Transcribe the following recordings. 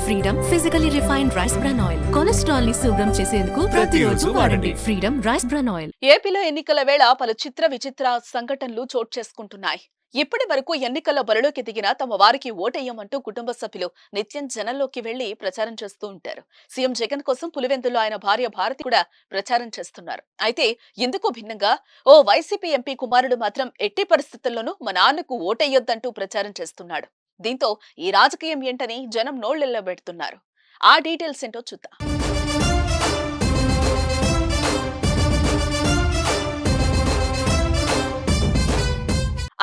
Freedom physically refined rice bran oil. Cholesterol ని శుభ్రం చేసేందుకు ప్రతిరోజు వాడండి. Freedom rice bran oil. ఏపీలో ఎన్నికల వేళ పలు విచిత్ర సంఘటనలు చోటు చేసుకుంటున్నాయి. ఇప్పటి వరకు ఎన్నికల బరిలోకి దిగిన తమ వారికి ఓటేయమంటూ కుటుంబ సభ్యులు నిత్యం జనంలోకి వెళ్లి ప్రచారం చేస్తూ ఉంటారు. సీఎం జగన్ కోసం పులివెందుల్లో ఆయన భార్య భారతి కూడా ప్రచారం చేస్తున్నారు. అయితే ఇందుకు భిన్నంగా ఓ వైసీపీ ఎంపీ కుమారుడు మాత్రం ఎట్టి పరిస్థితుల్లోనూ మా నాన్నకు ఓటేయొద్దంటూ ప్రచారం చేస్తున్నాడు. దీంతో ఈ రాజకీయం ఏంటని జనం నోళ్లెళ్లబెడుతున్నారు. ఆ డీటెయిల్స్ ఏంటో చూద్దాం.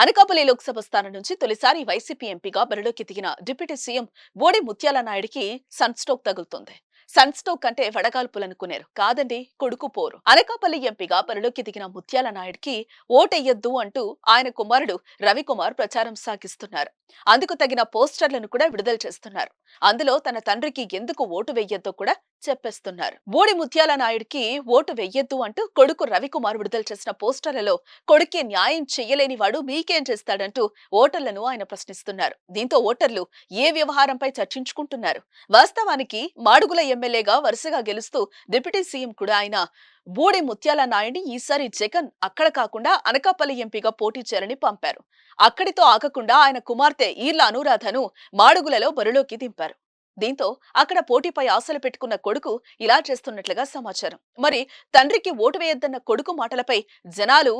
అనకాపల్లి లోక్సభ స్థానం నుంచి తొలిసారి వైసీపీ ఎంపీగా బరిలోకి దిగిన డిప్యూటీ సీఎం బోడి ముత్యాల నాయుడికి సన్ స్ట్రోక్ తగులుతోంది. సన్ స్ట్రోక్ అంటే వడగాల్పులనుకునేరు కాదండి, కొడుకు పోరు. అనకాపల్లి ఎంపీగా బరిలోకి దిగిన ముత్యాల నాయుడికి ఓటెయ్యొద్దు అంటూ ఆయన కుమారుడు రవికుమార్ ప్రచారం సాగిస్తున్నారు. అందుకు తగిన పోస్టర్లను కూడా విడుదల చేస్తున్నారు. అందులో తన తండ్రికి ఎందుకు ఓటు వెయ్యొద్దో కూడా చెప్పేస్తున్నారు. బోడి ముత్యాల నాయుడికి ఓటు వెయ్యొద్దు అంటూ కొడుకు రవికుమార్ విడుదల చేసిన పోస్టర్లలో కొడుకే న్యాయం చెయ్యలేని వాడు మీకేం చేస్తాడంటూ ఓటర్లను ఆయన ప్రశ్నిస్తున్నారు. దీంతో ఓటర్లు ఏ వ్యవహారంపై చర్చించుకుంటున్నారు. వాస్తవానికి మాడుగుల ఎమ్మెల్యేగా వరుసగా గెలుస్తూ డిప్యూటీ సీఎం కూడా ఆయన బోడి ముత్యాల నాయుడిని ఈసారి జగన్ అక్కడ కాకుండా అనకాపల్లి ఎంపీగా పోటీ చేయాలని పంపారు. అక్కడితో ఆగకుండా ఆయన కుమార్తె ఈర్ల అనురాధను మాడుగులలో బరిలోకి దింపారు. దీంతో అక్కడ పోటీపై ఆశలు పెట్టుకున్న కొడుకు ఇలా చేస్తున్నట్లుగా సమాచారం. మరి తండ్రికి ఓటు వేయొద్దన్న కొడుకు మాటలపై జనాలు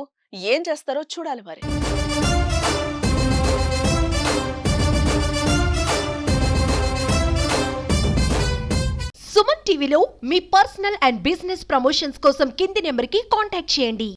ఏం చేస్తారో చూడాలి మరి. సుమన్ టీవీలో మీ పర్సనల్ అండ్ బిజినెస్ ప్రమోషన్స్ కోసం కింది నెంబర్కి కాంటాక్ట్ చేయండి.